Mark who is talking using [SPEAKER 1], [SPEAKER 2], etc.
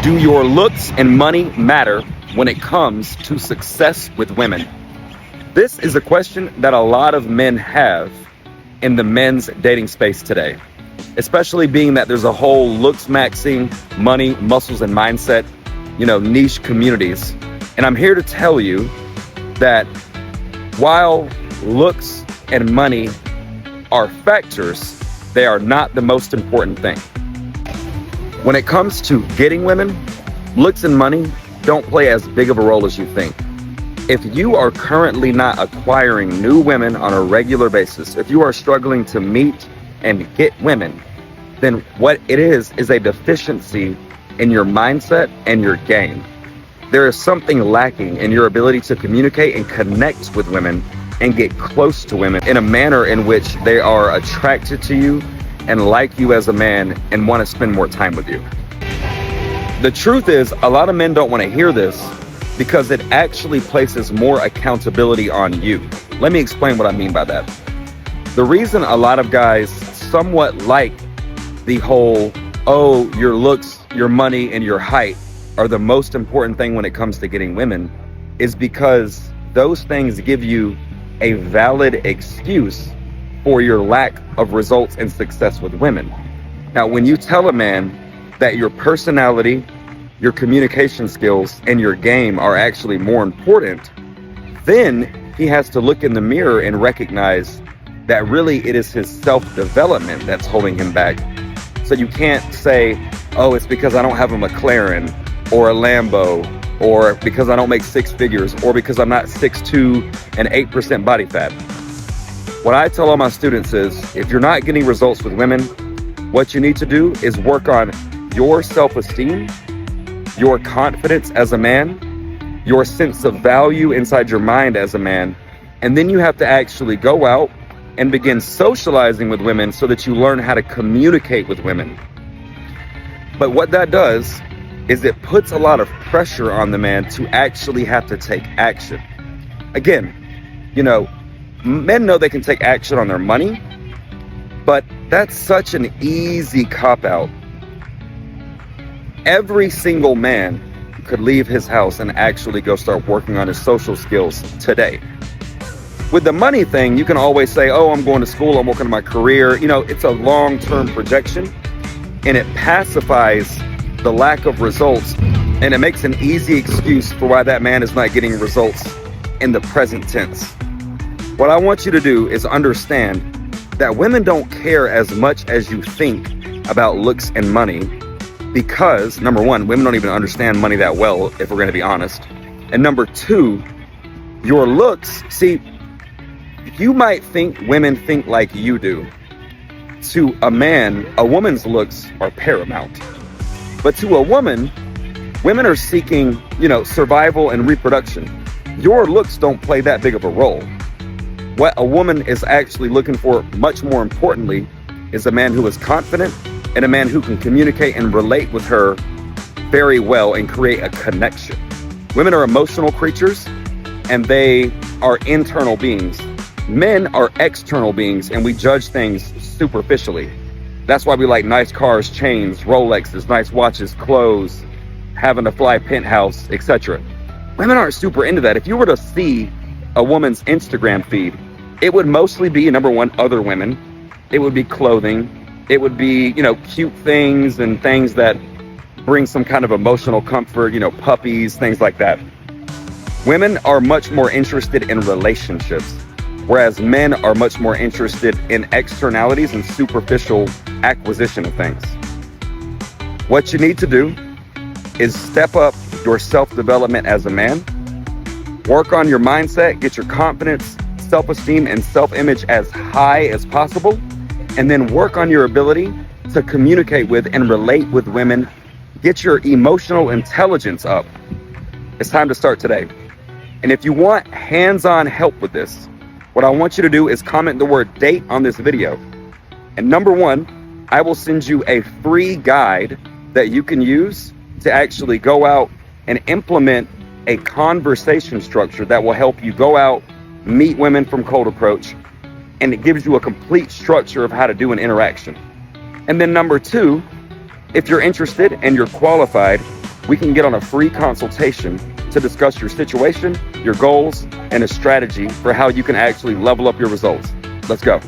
[SPEAKER 1] Do your looks and money matter when it comes to success with women? This is a question that a lot of men have in the men's dating space today, especially being that there's a whole looks maxing, money, muscles, and mindset, niche communities. And I'm here to tell you that while looks and money are factors, they are not the most important thing. When it comes to getting women, looks and money don't play as big of a role as you think. If you are currently not acquiring new women on a regular basis, if you are struggling to meet and get women, then what it is a deficiency in your mindset and your game. There is something lacking in your ability to communicate and connect with women and get close to women in a manner in which they are attracted to you and like you as a man and want to spend more time with you. The truth is, a lot of men don't want to hear this because it actually places more accountability on you. Let me explain what I mean by that. The reason a lot of guys somewhat like the whole, oh, your looks, your money, and your height are the most important thing when it comes to getting women is because those things give you a valid excuse for your lack of results and success with women. Now, when you tell a man that your personality, your communication skills, and your game are actually more important, then he has to look in the mirror and recognize that really it is his self-development that's holding him back. So you can't say, oh, it's because I don't have a McLaren or a Lambo, or because I don't make six figures, or because I'm not 6'2" and 8% body fat. What I tell all my students is, if you're not getting results with women, what you need to do is work on your self-esteem, your confidence as a man, your sense of value inside your mind as a man, and then you have to actually go out and begin socializing with women so that you learn how to communicate with women. But what that does is it puts a lot of pressure on the man to actually have to take action. Again, men know they can take action on their money, but that's such an easy cop-out. Every single man could leave his house and actually go start working on his social skills today. With the money thing, you can always say, oh, I'm going to school, I'm working on my career. It's a long-term projection, and it pacifies the lack of results, and it makes an easy excuse for why that man is not getting results in the present tense. What I want you to do is understand that women don't care as much as you think about looks and money because, number one, women don't even understand money that well, if we're going to be honest. And number two, your looks, see, you might think women think like you do. To a man, a woman's looks are paramount. But to a woman, women are seeking, survival and reproduction. Your looks don't play that big of a role. What a woman is actually looking for, much more importantly, is a man who is confident and a man who can communicate and relate with her very well and create a connection. Women are emotional creatures and they are internal beings. Men are external beings and we judge things superficially. That's why we like nice cars, chains, Rolexes, nice watches, clothes, having a fly penthouse, etc. Women aren't super into that. If you were to see a woman's Instagram feed, it would mostly be, number one, other women. It would be clothing. It would be, cute things and things that bring some kind of emotional comfort, puppies, things like that. Women are much more interested in relationships, whereas men are much more interested in externalities and superficial acquisition of things. What you need to do is step up your self-development as a man, work on your mindset, get your confidence, self-esteem, and self-image as high as possible, and then work on your ability to communicate with and relate with women. Get your emotional intelligence up. It's time to start today. And if you want hands-on help with this, what I want you to do is comment the word date on this video. And number one, I will send you a free guide that you can use to actually go out and implement a conversation structure that will help you go out, meet women from cold approach, and it gives you a complete structure of how to do an interaction. And then number two, if you're interested and you're qualified, we can get on a free consultation to discuss your situation, your goals, and a strategy for how you can actually level up your results. Let's go.